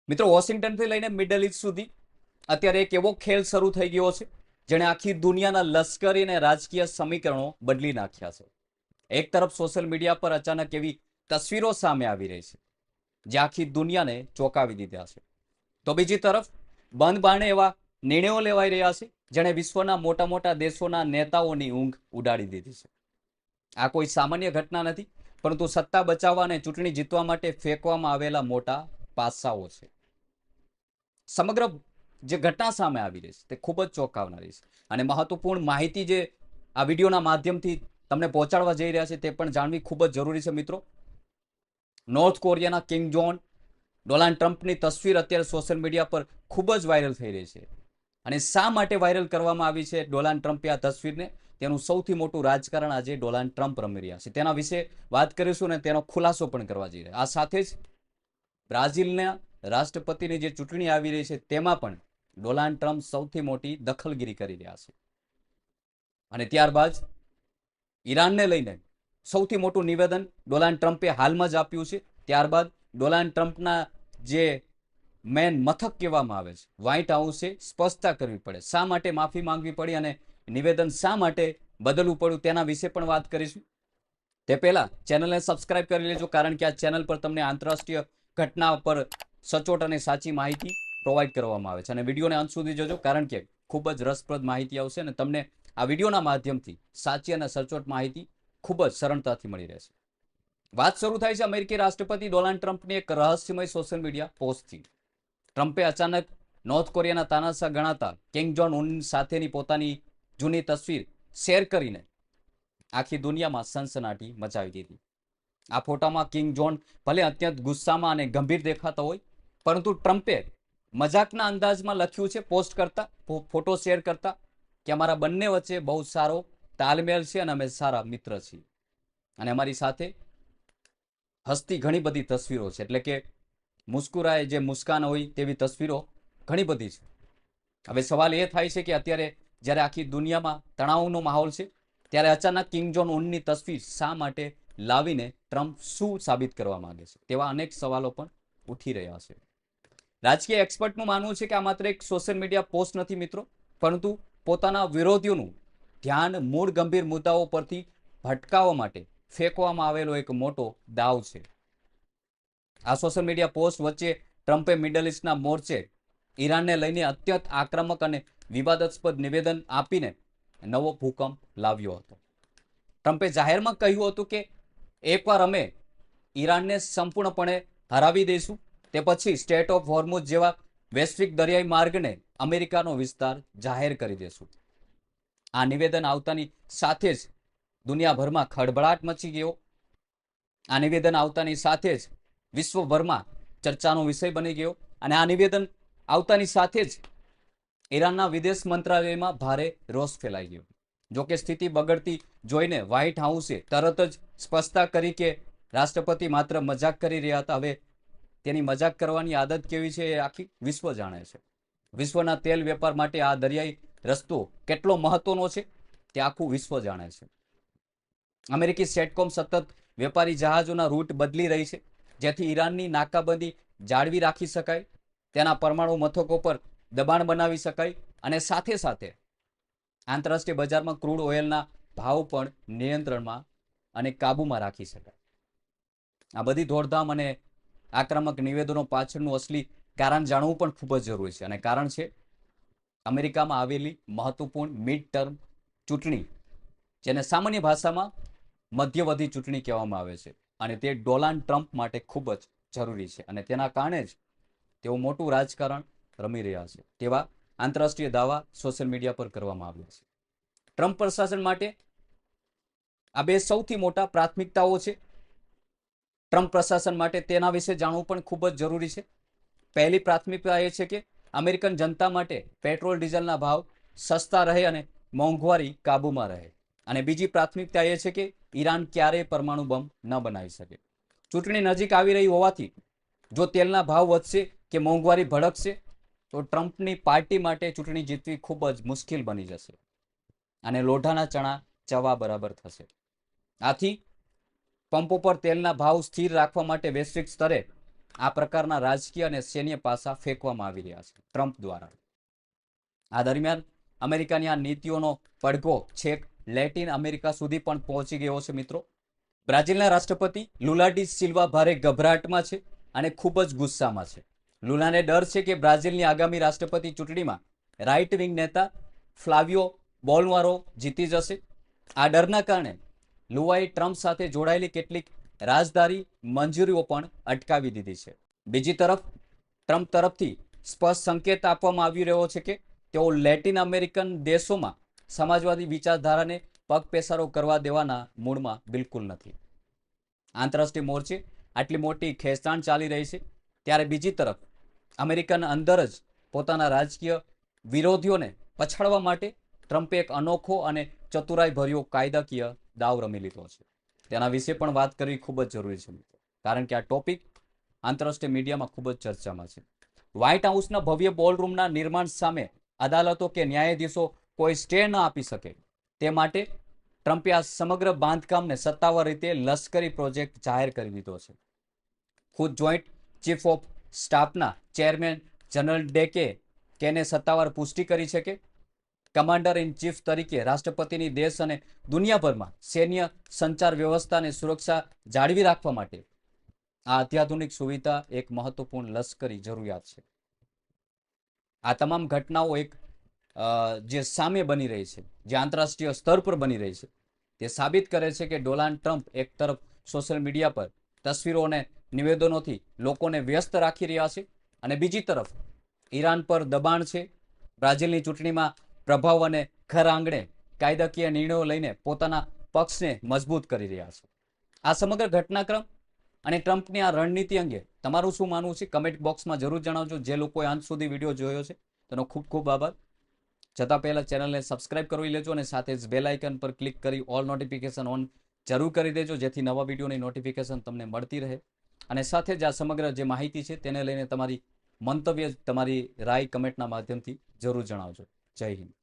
મિત્રો, વોશિંગ્ટનથી લઈને middle East સુધી અત્યારે એક એવો ખેલ શરૂ થઈ ગયો છે જેણે આખી દુનિયાના લશ્કરી અને રાજકીય સમીકરણો બદલી નાખ્યા છે. એક તરફ સોશિયલ મીડિયા પર અચાનક એવી તસવીરો સામે આવી રહી છે જે આખી દુનિયાને ચોંકાવી દીધા છે, તો બીજી તરફ બંધ બારણે એવા નિર્ણયો લેવાઈ રહ્યા છે જેણે વિશ્વના મોટા મોટા દેશોના નેતાઓની ઊંઘ ઉડાડી દીધી છે. આ કોઈ સામાન્ય ઘટના નથી, પરંતુ સત્તા બચાવવા અને ચૂંટણી જીતવા માટે ફેંકવામાં આવેલા મોટા પાસાઓ છે. સમગ્ર જે ઘટના સામે આવી રહી છે તે ખૂબ જ ચોંકાવનારી છે અને મહત્વપૂર્ણ માહિતી જે આ વિડીયોના માધ્યમથી તમને પહોંચાડવા જઈ રહ્યા છે તે પણ જાણવી ખૂબ જ જરૂરી છે. મિત્રો, નોર્થ કોરિયાના કિંગ જોન ડોનાલ્ડ ટ્રમ્પની તસવીર અત્યારે સોશિયલ મીડિયા પર ખૂબ જ વાયરલ થઈ રહી છે. અને શા માટે વાયરલ કરવામાં આવી છે ડોનાલ્ડ ટ્રમ્પે આ તસવીરને, તેનું સૌથી મોટું રાજકારણ આજે ડોનાલ્ડ ટ્રમ્પ રમી રહ્યા છે તેના વિશે વાત કરીશું અને તેનો ખુલાસો પણ કરવા જઈ રહ્યા. આ સાથે જ બ્રાઝિલના રાષ્ટ્રપતિની જે ચૂંટણી આવી રહી છે તેમાં પણ ડોનાલ્ડ ટ્રમ્પ સૌથી મોટી દખલગીરી કરી રહ્યા છે. અને ત્યારબાદ ઈરાનને લઈને સૌથી મોટું નિવેદન ડોનાલ્ડ ટ્રમ્પે હાલમાં જ આપ્યું છે. ત્યારબાદ ડોનાલ્ડ ટ્રમ્પના જે મેન મથક કહેવામાં આવે છે વ્હાઇટ હાઉસે સ્પષ્ટતા કરવી પડે, શા માટે માફી માંગવી પડી અને નિવેદન શા માટે બદલવું પડ્યું તેના વિશે પણ વાત કરીશું. તે પહેલા ચેનલને સબસ્ક્રાઇબ કરી લેજો, કારણ કે આ ચેનલ પર તમને આંતરરાષ્ટ્રીય ઘટના પર સચોટ અને સાચી માહિતી પ્રોવાઈડ કરવામાં આવે છે. અને વિડીયોને અંત સુધી જોજો, કારણ કે ખૂબ જ રસપ્રદ માહિતી આવશે અને તમને આ વિડીયોના માધ્યમથી સાચી અને સચોટ માહિતી ખૂબ જ સરળતાથી મળી રહેશે. વાત શરૂ થાય છે અમેરિકી રાષ્ટ્રપતિ ડોનાલ્ડ ટ્રમ્પની એક રહસ્યમય સોશિયલ મીડિયા પોસ્ટથી. ટ્રમ્પે અચાનક નોર્થ કોરિયાના તાનાશાહ ગણાતા કિંગ જોન ઉન સાથેની પોતાની જૂની તસવીર શેર કરીને આખી દુનિયામાં સનસનાટી મચાવી દીધી. આ ફોટામાં કિંગ જોન ભલે અત્યંત ગુસ્સામાં અને ગંભીર દેખાતા હોય, પરંતુ ટ્રમ્પે મજાકના અંદાજમાં લખ્યું છે પોસ્ટ કરતા, ફોટો શેર કરતા, કે અમારા બંને વચ્ચે બહુ સારો તાલમેલ છે અને અમે સારા મિત્ર છીએ અને અમારી સાથે હસતી ઘણી બધી તસવીરો છે, એટલે કે મુસ્કુરાએ જે મુસ્કાન હોય તેવી તસવીરો ઘણી બધી છે. હવે સવાલ એ થાય છે કે અત્યારે જ્યારે આખી દુનિયામાં તણાવનો માહોલ છે ત્યારે અચાનક કિંગ જોન ઉનની તસવીર શા માટે લાવીને ટ્રમ્પ શું સાબિત કરવા માંગે છે, તેવા અનેક સવાલો પણ ઉઠી રહ્યા છે. રાજકીય એક્સપર્ટનું માનવું છે કે આ માત્ર એક સોશિયલ મીડિયા પોસ્ટ નથી મિત્રો, પરંતુ પોતાના વિરોધીઓનું ધ્યાન મૂળ ગંભીર મુદ્દાઓ પરથી ભટકાવવા માટે ફેંકવામાં આવેલો એક મોટો દાવ છે. આ સોશિયલ મીડિયા પોસ્ટ વચ્ચે ટ્રમ્પે મિડલ ઈસ્ટના મોરચે ઈરાનને લઈને અત્યંત આક્રમક અને વિવાદાસ્પદ નિવેદન આપીને નવો ભૂકંપ લાવ્યો હતો. ટ્રમ્પે જાહેરમાં કહ્યું હતું કે એકવાર અમે ઈરાનને સંપૂર્ણપણે હરાવી દઈશું, તે પછી સ્ટેટ ઓફ હોર્મુઝ જેવા વૈશ્વિક દરિયાઈ માર્ગને અમેરિકાનો વિસ્તાર જાહેર કરી દેશું. આ નિવેદન આવતાની સાથે જ દુનિયાભરમાં ખળભળાટ મચી ગયો. આ નિવેદન આવતાની સાથે જ વિશ્વભરમાં ચર્ચાનો વિષય બની ગયો અને આ નિવેદન આવતાની સાથે જ ઈરાનના વિદેશ મંત્રાલયમાં ભારે રોષ ફેલાઈ ગયો. જોકે સ્થિતિ બગડતી જોઈને વ્હાઇટ હાઉસે તરત જ સ્પષ્ટતા કરી કે રાષ્ટ્રપતિ માત્ર મજાક કરી રહ્યા હતા. હવે તેની મજાક કરવાની આદત કેવી છે એ આખી વિશ્વ જાણે છે. વિશ્વના તેલ વેપાર માટે આ દરિયાઈ રસ્તો કેટલો મહત્વનો છે તે આખું વિશ્વ જાણે છે. અમેરિકી સ્ટેટકોમ સતત વેપારી જહાજોના રૂટ બદલી રહી છે જેથી ઈરાનની નાકાબંધી જાળવી રાખી શકાય, તેના પરમાણુ મથકો પર દબાણ બનાવી શકાય અને સાથે સાથે આંતરરાષ્ટ્રીય બજારમાં ક્રૂડ ઓઇલના ભાવ પણ નિયંત્રણમાં અને કાબૂમાં રાખી શકાય. આ બધી દોડધામ અને આક્રમક નિવેદનો પાછળનું અસલી કારણ જાણવું પણ ખૂબ જ જરૂરી છે અને કારણ છે અમેરિકામાં આવેલી મહત્વપૂર્ણ મિડ ટર્મ ચૂંટણી, જેને સામાન્ય ભાષામાં મધ્યવધિ ચૂંટણી કહેવામાં આવે છે અને તે ડોનાલ્ડ ટ્રમ્પ માટે ખૂબ જ જરૂરી છે અને તેના કારણે જ તેઓ મોટું રાજકારણ રમી રહ્યા છે તેવા આંતરરાષ્ટ્રીય દાવા સોશિયલ મીડિયા પર કરવામાં આવ્યા છે. ટ્રમ્પ પ્રશાસન માટે આ બે સૌથી મોટા પ્રાથમિકતાઓ છે. ટ્રમ્પ પ્રશાસન માટે તેના વિશે જાણવું પણ ખૂબ જ જરૂરી છે. પહેલી પ્રાથમિકતા એ છે કે અમેરિકન જનતા માટે પેટ્રોલ ડીઝલના ભાવ સસ્તા રહે અને મોંઘવારી કાબૂમાં રહે. અને બીજી પ્રાથમિકતા એ છે કે ઈરાન ક્યારેય પરમાણુ બોમ્બ ન બનાવી શકે. ચૂંટણી નજીક આવી રહી હોવાથી જો તેલના ભાવ વધશે કે મોંઘવારી ભડકશે તો ટ્રમ્પની પાર્ટી માટે ચૂંટણી જીતવી ખૂબ જ મુશ્કેલ બની જશે અને લોઢાના ચણા ચવા બરાબર થશે. આથી પંપો પર તેલના ભાવ સ્થિર રાખવા માટે વૈશ્વિક સ્તરે આ પ્રકારના રાજકીય અને સૈન્ય પાસા ફેંકવામાં આવી રહ્યા છે ટ્રમ્પ દ્વારા. આ દરમિયાન અમેરિકાની આ નીતિઓનો પડઘો છેક લેટિન અમેરિકા સુધી પણ પહોંચી ગયો છે મિત્રો. બ્રાઝિલના રાષ્ટ્રપતિ લુલા ડી સિલ્વા ભારે ગભરાટમાં છે અને ખૂબ જ ગુસ્સામાં છે. લુલાને ડર છે કે બ્રાઝિલની આગામી રાષ્ટ્રપતિ ચૂંટણીમાં રાઇટ વિંગ નેતા ફ્લાવિયો બોલ્સોનારો જીતી જશે. આ ડરના કારણે લુલાએ ટ્રમ્પ સાથે જોડાયેલી કેટલીક રાજદારી મંજૂરીઓ પણ અટકાવી દીધી છે. બીજી તરફ ટ્રમ્પ તરફથી સ્પષ્ટ સંકેત આપવામાં આવી રહ્યો છે કે તેઓ લેટિન અમેરિકન દેશોમાં સમાજવાદી વિચારધારાને પગપેસારો કરવા દેવાના મૂડમાં બિલકુલ નથી. આંતરરાષ્ટ્રીય મોરચે આટલી મોટી ખેંચતાણ ચાલી રહી છે ત્યારે બીજી તરફ અમેરિકાના અંદર જ પોતાના રાજકીય વિરોધીઓને પછાડવા માટે ટ્રમ્પે એક અનોખો અને ચતુરાઈભર્યો કાયદાકીય દાવ રમી લીધો છે. તેના વિશે પણ વાત કરવી ખૂબ જ જરૂરી છે મિત્રો, કારણ કે આ ટોપિક આંતરરાષ્ટ્રીય મીડિયામાં ખૂબ જ ચર્ચામાં છે. વ્હાઇટ હાઉસના ભવ્ય બોલરૂમના નિર્માણ સામે અદાલતો કે ન્યાયાધીશો કોઈ સ્ટે ન આપી શકે તે માટે ટ્રમ્પે આ સમગ્ર બાંધકામને સત્તાવાર રીતે લશ્કરી પ્રોજેક્ટ જાહેર કરી દીધો છે. ખુદ જોઈન્ટ ચીફ ઓફ સ્ટાફના ચેરમેન જનરલ કેને સત્તાવાર પુષ્ટિ કરી છે કે કમાન્ડર ઇન ચીફ તરીકે રાષ્ટ્રપતિની દેશ અને દુનિયાભરમાં સૈન્ય સંચાર વ્યવસ્થાને સુરક્ષા જાળવી રાખવા માટે આ અત્યાધુનિક સુવિધા એક મહત્વપૂર્ણ લશ્કરી જરૂરિયાત છે. આ તમામ ઘટનાઓ એક જે સામે બની રહી છે, જે આંતરરાષ્ટ્રીય સ્તર પર બની રહી છે, તે સાબિત કરે છે કે ડોનાલ્ડ ટ્રમ્પ એક તરફ સોશિયલ મીડિયા પર તસવીરો અને નિવેદનોથી લોકોને વ્યસ્ત રાખી રહ્યા છે અને બીજી તરફ ઈરાન પર દબાણ છે. બ્રાઝિલની ચૂંટણીમાં પ્રભાવ અને ઘર આંગણે કાયદાકીય નિર્ણયો લઈને પોતાના પક્ષને મજબૂત કરી રહ્યા છે. આ સમગ્ર ઘટનાક્રમ અને ટ્રમ્પની આ રણનીતિ અંગે તમારું શું માનવું છે કમેન્ટ બોક્સમાં જરૂર જણાવજો. જે લોકોએ અંત સુધી વિડીયો જોયો છે તેનો ખૂબ ખૂબ આભાર. જતા પહેલા ચેનલને સબસ્ક્રાઇબ કરી લેજો અને સાથે જ બેલ આઇકન પર ક્લિક કરી ઓલ નોટિફિકેશન ઓન જરૂર કરી દેજો, જેથી નવા વિડીયોની નોટિફિકેશન તમને મળતી રહે. અને સાથે જ આ સમગ્ર જે માહિતી છે તેને લઈને તમારી મંતવ્ય, તમારી રાય કમેન્ટના માધ્યમથી જરૂર જણાવજો. જય હિન્દ.